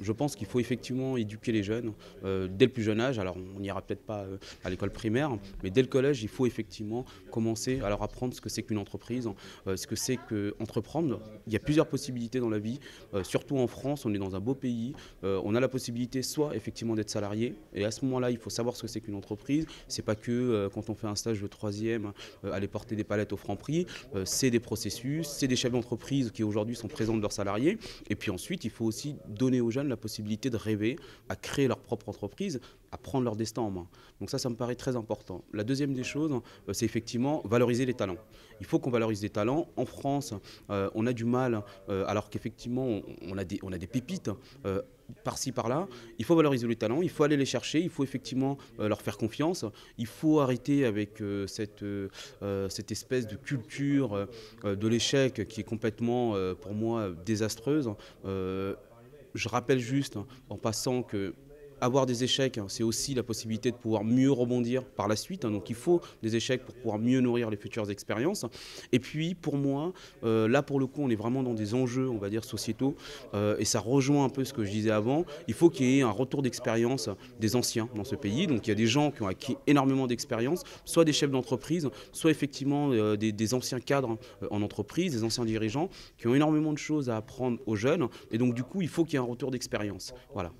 Je pense qu'il faut effectivement éduquer les jeunes dès le plus jeune âge. Alors on n'ira peut-être pas à l'école primaire, mais dès le collège, il faut effectivement commencer à leur apprendre ce que c'est qu'une entreprise, ce que c'est qu'entreprendre. Il y a plusieurs possibilités dans la vie, surtout en France, on est dans un beau pays. On a la possibilité soit effectivement d'être salarié, et à ce moment-là, il faut savoir ce que c'est qu'une entreprise. C'est pas que quand on fait un stage de troisième, aller porter des palettes au Franprix. C'est des processus, c'est des chefs d'entreprise qui aujourd'hui sont présents de leurs salariés. Et puis ensuite, il faut aussi donner aux jeunes la possibilité de rêver, à créer leur propre entreprise, à prendre leur destin en main. Donc ça me paraît très important. La deuxième des choses, c'est effectivement valoriser les talents. Il faut qu'on valorise les talents. En France, on a du mal, alors qu'effectivement, on a des pépites. Par-ci, par-là, il faut valoriser les talents, il faut aller les chercher, il faut effectivement leur faire confiance, il faut arrêter avec cette espèce de culture de l'échec qui est complètement, pour moi, désastreuse. Je rappelle juste, en passant, que avoir des échecs, c'est aussi la possibilité de pouvoir mieux rebondir par la suite. Donc il faut des échecs pour pouvoir mieux nourrir les futures expériences. Et puis pour moi, là pour le coup, on est vraiment dans des enjeux, on va dire, sociétaux. Et ça rejoint un peu ce que je disais avant. Il faut qu'il y ait un retour d'expérience des anciens dans ce pays. Donc il y a des gens qui ont acquis énormément d'expérience, soit des chefs d'entreprise, soit effectivement des anciens cadres en entreprise, des anciens dirigeants qui ont énormément de choses à apprendre aux jeunes. Et donc du coup, il faut qu'il y ait un retour d'expérience. Voilà.